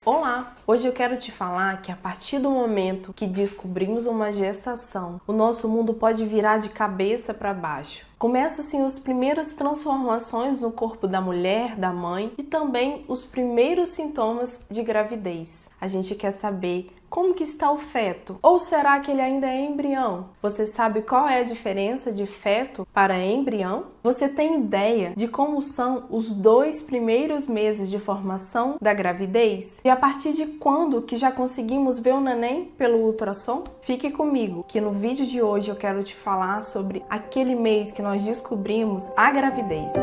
Olá! Hoje eu quero te falar que a partir do momento que descobrimos uma gestação, o nosso mundo pode virar de cabeça para baixo. Começam assim as primeiras transformações no corpo da mulher, da mãe e também os primeiros sintomas de gravidez. A gente quer saber como que está o feto? Ou será que ele ainda é embrião? Você sabe qual é a diferença de feto para embrião? Você tem ideia de como são os 2 primeiros meses de formação da gravidez? E a partir de quando que já conseguimos ver o neném pelo ultrassom? Fique comigo, que no vídeo de hoje eu quero te falar sobre aquele mês que nós descobrimos a gravidez.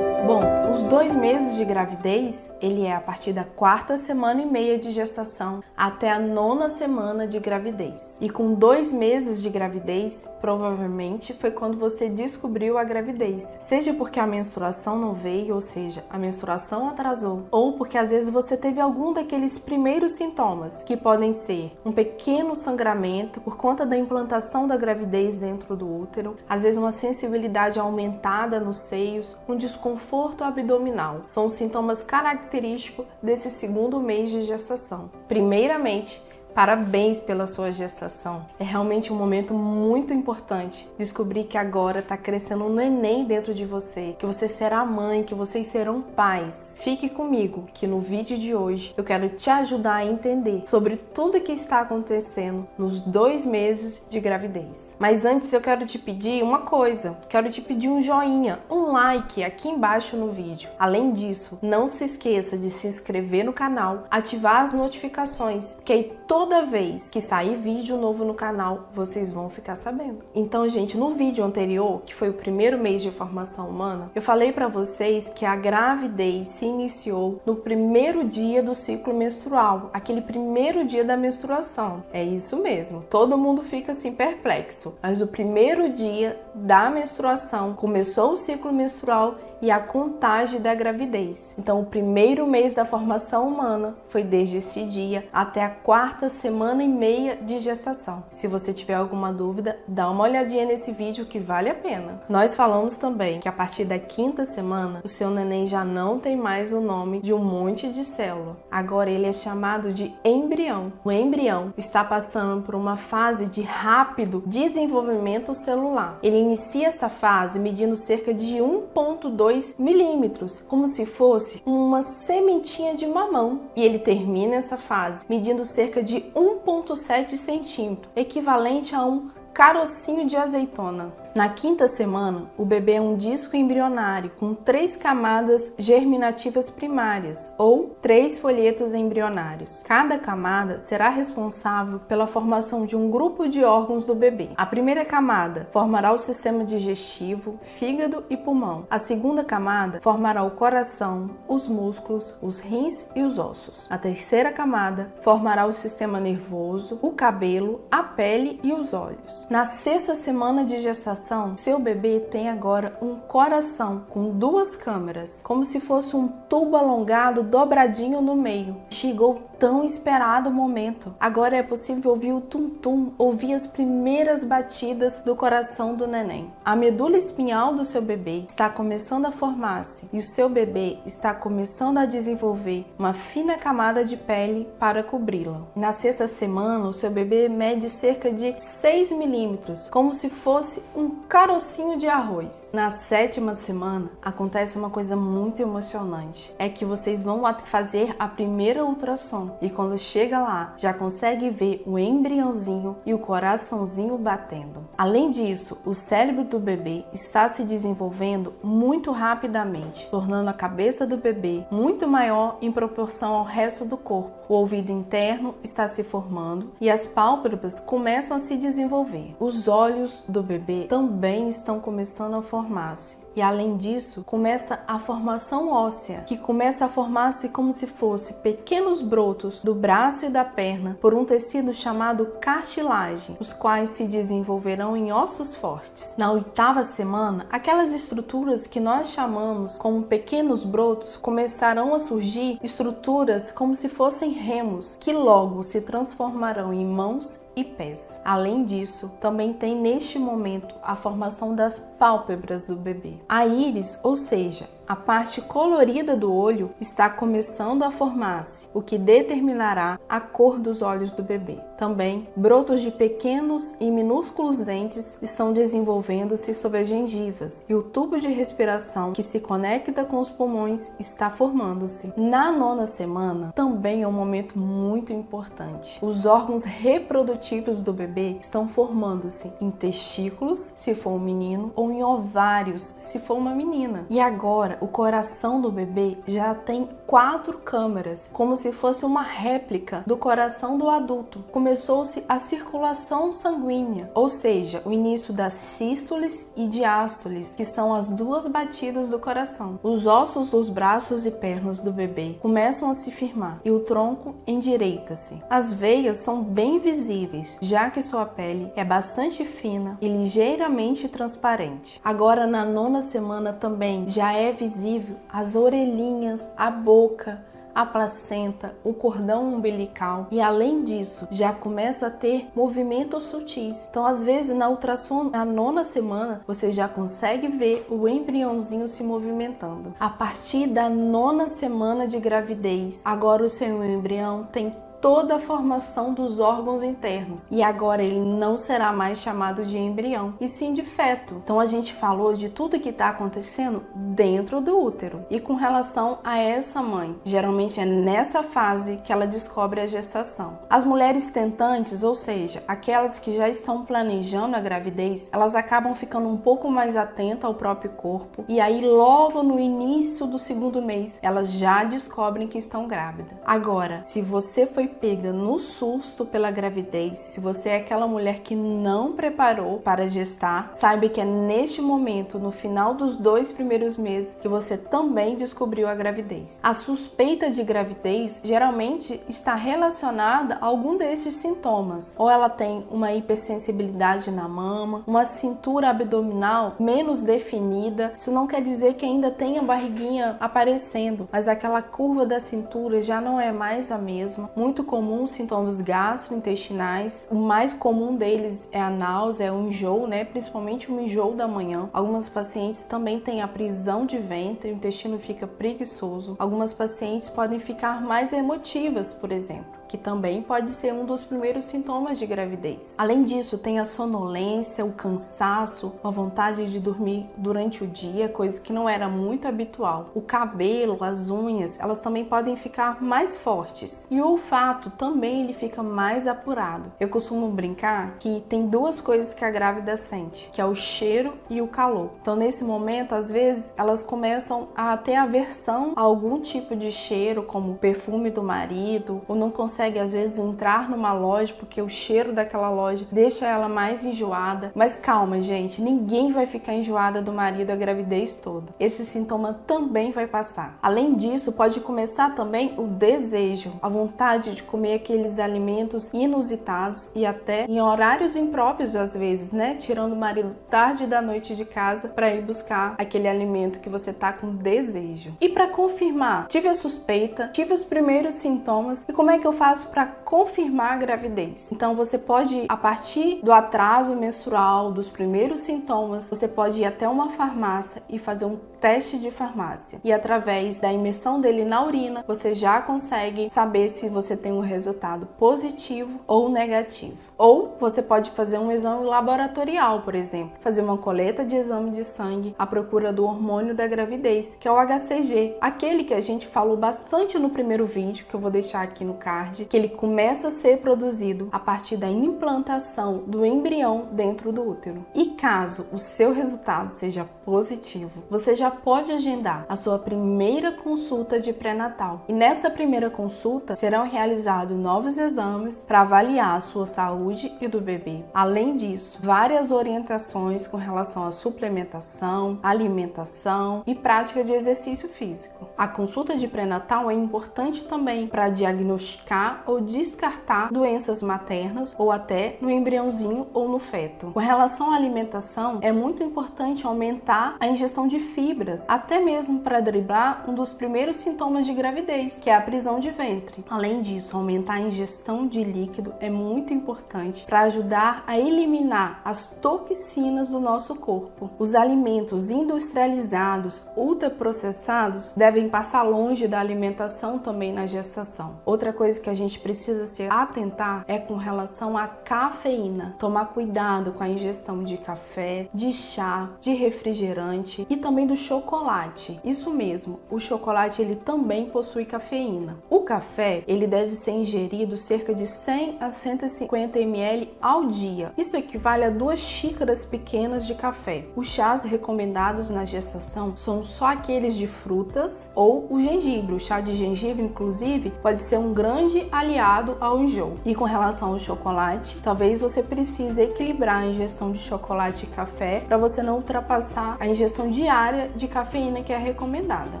Bom, os 2 meses de gravidez, ele é a partir da 4ª semana e meia de gestação até a 9ª semana de gravidez. E com 2 meses de gravidez, provavelmente foi quando você descobriu a gravidez. Seja porque a menstruação não veio, ou seja, a menstruação atrasou, ou porque às vezes você teve algum daqueles primeiros sintomas, que podem ser um pequeno sangramento por conta da implantação da gravidez dentro do útero, às vezes uma sensibilidade aumentada nos seios, um desconforto abdominal. São os sintomas característicos desse 2º mês de gestação. Primeiramente, parabéns pela sua gestação. É realmente um momento muito importante descobrir que agora está crescendo um neném dentro de você, que você será mãe, que vocês serão pais. Fique comigo, que no vídeo de hoje eu quero te ajudar a entender sobre tudo que está acontecendo nos 2 meses de gravidez. Mas antes eu quero te pedir uma coisa, quero te pedir um joinha, um like aqui embaixo no vídeo. Além disso, não se esqueça de se inscrever no canal, ativar as notificações, porque aí toda vez que sair vídeo novo no canal, vocês vão ficar sabendo. Então, gente, no vídeo anterior, que foi o 1º mês de formação humana, eu falei pra vocês que a gravidez se iniciou no 1º dia do ciclo menstrual, aquele 1º dia da menstruação. É isso mesmo, todo mundo fica assim perplexo. Mas o 1º dia da menstruação começou o ciclo menstrual e a contagem da gravidez. Então, o 1º mês da formação humana foi desde esse dia até a 4ª semana e meia de gestação. Se você tiver alguma dúvida, dá uma olhadinha nesse vídeo que vale a pena. Nós falamos também que a partir da 5ª semana, o seu neném já não tem mais o nome de um monte de célula. Agora ele é chamado de embrião. O embrião está passando por uma fase de rápido desenvolvimento celular. Ele inicia essa fase medindo cerca de 1,2 milímetros, como se fosse uma sementinha de mamão. E ele termina essa fase medindo cerca de 1,7 centímetro, equivalente a um carocinho de azeitona. Na 5ª semana, o bebê é um disco embrionário com 3 camadas germinativas primárias ou 3 folhetos embrionários. Cada camada será responsável pela formação de um grupo de órgãos do bebê. A primeira camada formará o sistema digestivo, fígado e pulmão. A segunda camada formará o coração, os músculos, os rins e os ossos. A terceira camada formará o sistema nervoso, o cabelo, a pele e os olhos. Na 6ª semana de gestação, seu bebê tem agora um coração com 2 câmaras, como se fosse um tubo alongado dobradinho no meio. Chegou tão esperado momento. Agora é possível ouvir o tum-tum, ouvir as primeiras batidas do coração do neném. A medula espinhal do seu bebê está começando a formar-se e o seu bebê está começando a desenvolver uma fina camada de pele para cobri-la. Na 6ª semana, o seu bebê mede cerca de 6 milímetros, como se fosse um carocinho de arroz. Na 7ª semana, acontece uma coisa muito emocionante. É que vocês vão fazer a primeira ultrassom e quando chega lá, já consegue ver o embriãozinho e o coraçãozinho batendo. Além disso, o cérebro do bebê está se desenvolvendo muito rapidamente, tornando a cabeça do bebê muito maior em proporção ao resto do corpo. O ouvido interno está se formando e as pálpebras começam a se desenvolver. Os olhos do bebê também estão começando a formar-se. E além disso, começa a formação óssea, que começa a formar-se como se fosse pequenos brotos do braço e da perna por um tecido chamado cartilagem, os quais se desenvolverão em ossos fortes. Na 8ª semana, aquelas estruturas que nós chamamos como pequenos brotos começarão a surgir estruturas como se fossem remos, que logo se transformarão em mãos e pés. Além disso, também tem neste momento a formação das pálpebras do bebê. A íris, ou seja, a parte colorida do olho está começando a formar-se, o que determinará a cor dos olhos do bebê. Também, brotos de pequenos e minúsculos dentes estão desenvolvendo-se sobre as gengivas e o tubo de respiração que se conecta com os pulmões está formando-se. Na 9ª semana, também é um momento muito importante. Os órgãos reprodutivos do bebê estão formando-se em testículos, se for um menino, ou em ovários, se for uma menina. E agora, o coração do bebê já tem 4 câmaras, como se fosse uma réplica do coração do adulto. Começou-se a circulação sanguínea, ou seja, o início das sístoles e diástoles, que são as 2 batidas do coração. Os ossos dos braços e pernas do bebê começam a se firmar e o tronco endireita-se. As veias são bem visíveis, já que sua pele é bastante fina e ligeiramente transparente. Agora, na 9ª semana também já é visível as orelhinhas, a boca, a placenta, o cordão umbilical e, além disso, já começa a ter movimentos sutis. Então, às vezes, na ultrassom, na 9ª semana, você já consegue ver o embriãozinho se movimentando. A partir da 9ª semana de gravidez, agora o seu embrião tem toda a formação dos órgãos internos e agora ele não será mais chamado de embrião, e sim de feto. Então a gente falou de tudo que está acontecendo dentro do útero. E com relação a essa mãe, geralmente é nessa fase que ela descobre a gestação. As mulheres tentantes, ou seja, aquelas que já estão planejando a gravidez, elas acabam ficando um pouco mais atentas ao próprio corpo e aí logo no início do 2º mês elas já descobrem que estão grávidas. Agora, se você foi pega no susto pela gravidez, se você é aquela mulher que não preparou para gestar, saiba que é neste momento, no final dos 2 primeiros meses, que você também descobriu a gravidez. A suspeita de gravidez geralmente está relacionada a algum desses sintomas. Ou ela tem uma hipersensibilidade na mama, uma cintura abdominal menos definida. Isso não quer dizer que ainda tem a barriguinha aparecendo, mas aquela curva da cintura já não é mais a mesma. Muito comum sintomas gastrointestinais. O mais comum deles é a náusea, o enjoo, principalmente o enjoo da manhã. Algumas pacientes também têm a prisão de ventre, o intestino fica preguiçoso. Algumas pacientes podem ficar mais emotivas, por exemplo, que também pode ser um dos primeiros sintomas de gravidez. Além disso, tem a sonolência, o cansaço, a vontade de dormir durante o dia, coisa que não era muito habitual. O cabelo, as unhas, elas também podem ficar mais fortes. E o olfato também ele fica mais apurado. Eu costumo brincar que tem 2 coisas que a grávida sente, que é o cheiro e o calor. Então, nesse momento, às vezes, elas começam a ter aversão a algum tipo de cheiro, como o perfume do marido, ou não consegue às vezes entrar numa loja porque o cheiro daquela loja deixa ela mais enjoada. Mas calma, gente, ninguém vai ficar enjoada do marido a gravidez toda. Esse sintoma também vai passar. Além disso, pode começar também o desejo, a vontade de comer aqueles alimentos inusitados e até em horários impróprios às vezes, tirando o marido tarde da noite de casa para ir buscar aquele alimento que você tá com desejo. E para confirmar, tive a suspeita, tive os primeiros sintomas, e como é que eu faço para confirmar a gravidez? Então você pode, a partir do atraso menstrual, dos primeiros sintomas, você pode ir até uma farmácia e fazer um teste de farmácia. E através da imersão dele na urina, você já consegue saber se você tem um resultado positivo ou negativo. Ou você pode fazer um exame laboratorial, por exemplo, fazer uma coleta de exame de sangue à procura do hormônio da gravidez, que é o HCG, aquele que a gente falou bastante no primeiro vídeo, que eu vou deixar aqui no card, que ele começa a ser produzido a partir da implantação do embrião dentro do útero. E caso o seu resultado seja positivo, você já pode agendar a sua primeira consulta de pré-natal. E nessa primeira consulta serão realizados novos exames para avaliar a sua saúde e do bebê. Além disso, várias orientações com relação à suplementação, alimentação e prática de exercício físico. A consulta de pré-natal é importante também para diagnosticar eliminar ou descartar doenças maternas ou até no embriãozinho ou no feto. Com relação à alimentação, é muito importante aumentar a ingestão de fibras, até mesmo para driblar um dos primeiros sintomas de gravidez, que é a prisão de ventre. Além disso, aumentar a ingestão de líquido é muito importante para ajudar a eliminar as toxinas do nosso corpo. Os alimentos industrializados, ultraprocessados, devem passar longe da alimentação também na gestação. Outra coisa que a gente precisa se atentar é com relação à cafeína. Tomar cuidado com a ingestão de café, de chá, de refrigerante e também do chocolate. Isso mesmo, o chocolate ele também possui cafeína. O café ele deve ser ingerido cerca de 100 a 150 ml ao dia. Isso equivale a 2 xícaras pequenas de café. Os chás recomendados na gestação são só aqueles de frutas ou o gengibre. O chá de gengibre, inclusive, pode ser um grande aliado ao enjoo. E com relação ao chocolate, talvez você precise equilibrar a ingestão de chocolate e café para você não ultrapassar a ingestão diária de cafeína que é recomendada.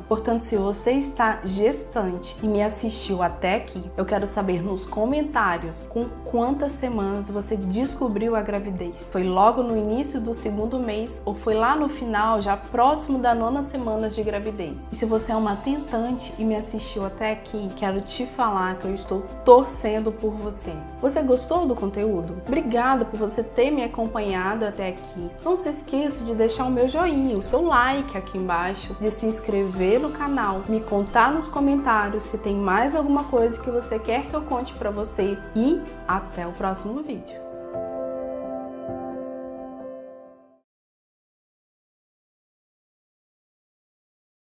Portanto, se você está gestante e me assistiu até aqui, eu quero saber nos comentários com quantas semanas você descobriu a gravidez. Foi logo no início do 2º mês ou foi lá no final, já próximo da 9ª semana de gravidez? E se você é uma tentante e me assistiu até aqui, quero te falar que eu estou torcendo por você. Você gostou do conteúdo? Obrigada por você ter me acompanhado até aqui. Não se esqueça de deixar o meu joinha, o seu like aqui embaixo, de se inscrever no canal, me contar nos comentários se tem mais alguma coisa que você quer que eu conte pra você e até o próximo vídeo.